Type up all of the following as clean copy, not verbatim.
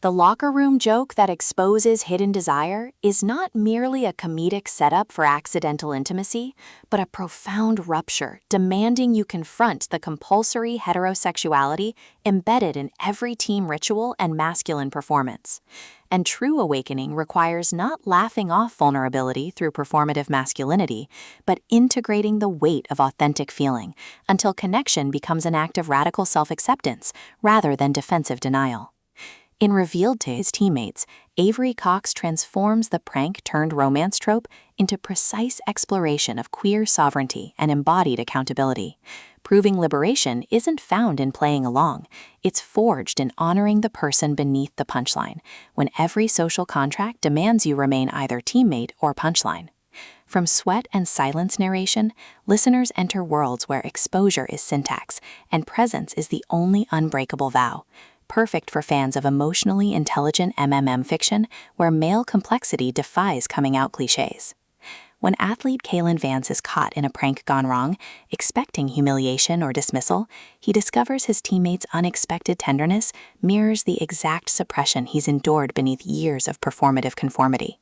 The locker room joke that exposes hidden desire is not merely a comedic setup for accidental intimacy, but a profound rupture demanding you confront the compulsory heterosexuality embedded in every team ritual and masculine performance. And true awakening requires not laughing off vulnerability through performative masculinity, but integrating the weight of authentic feeling until connection becomes an act of radical self-acceptance rather than defensive denial. In Revealed to his teammates, Avery Cox transforms the prank-turned-romance trope into precise exploration of queer sovereignty and embodied accountability. Proving liberation isn't found in playing along, it's forged in honoring the person beneath the punchline, when every social contract demands you remain either teammate or punchline. From sweat and silence narration, listeners enter worlds where exposure is syntax and presence is the only unbreakable vow. Perfect for fans of emotionally intelligent fiction where male complexity defies coming-out cliches. When athlete Kalen Vance is caught in a prank gone wrong, expecting humiliation or dismissal, he discovers his teammates' unexpected tenderness mirrors the exact suppression he's endured beneath years of performative conformity.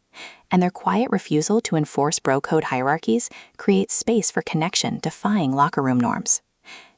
And their quiet refusal to enforce bro-code hierarchies creates space for connection defying locker room norms.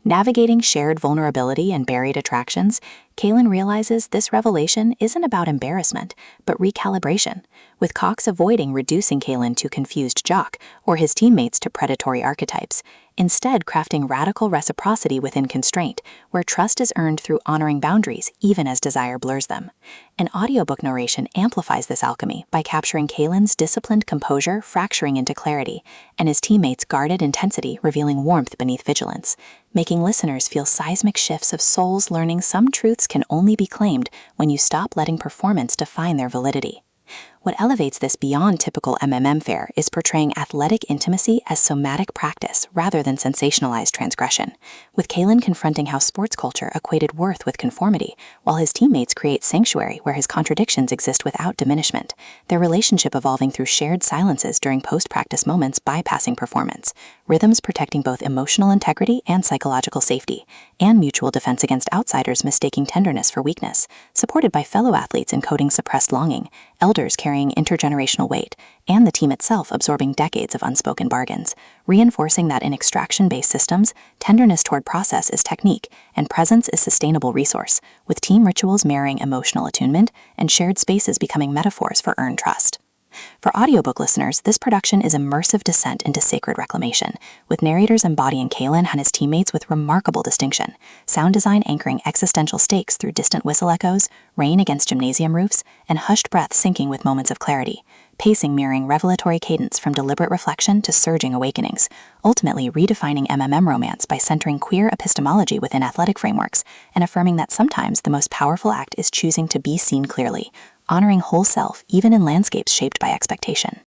Navigating shared vulnerability and buried attractions, Kalen realizes this revelation isn't about embarrassment, but recalibration, with Cox avoiding reducing Kalen to confused jock or his teammates to predatory archetypes, instead crafting radical reciprocity within constraint, where trust is earned through honoring boundaries even as desire blurs them. An audiobook narration amplifies this alchemy by capturing Kalen's disciplined composure fracturing into clarity, and his teammates' guarded intensity revealing warmth beneath vigilance, making listeners feel seismic shifts of souls learning some truths can only be claimed when you stop letting performance define their validity. What elevates this beyond typical fare is portraying athletic intimacy as somatic practice rather than sensationalized transgression, with Kalen confronting how sports culture equated worth with conformity, while his teammates create sanctuary where his contradictions exist without diminishment, their relationship evolving through shared silences during post-practice moments bypassing performance, rhythms protecting both emotional integrity and psychological safety, and mutual defense against outsiders mistaking tenderness for weakness, supported by fellow athletes encoding suppressed longing, elders carrying intergenerational weight, and the team itself absorbing decades of unspoken bargains, reinforcing that in extraction-based systems, tenderness toward process is technique and presence is sustainable resource, with team rituals mirroring emotional attunement and shared spaces becoming metaphors for earned trust. For audiobook listeners, this production is immersive descent into sacred reclamation, with narrators embodying Kalen and his teammates with remarkable distinction, sound design anchoring existential stakes through distant whistle echoes, rain against gymnasium roofs, and hushed breath syncing with moments of clarity, pacing mirroring revelatory cadence from deliberate reflection to surging awakenings, ultimately redefining romance by centering queer epistemology within athletic frameworks and affirming that sometimes the most powerful act is choosing to be seen clearly, honoring whole self even in landscapes shaped by expectation.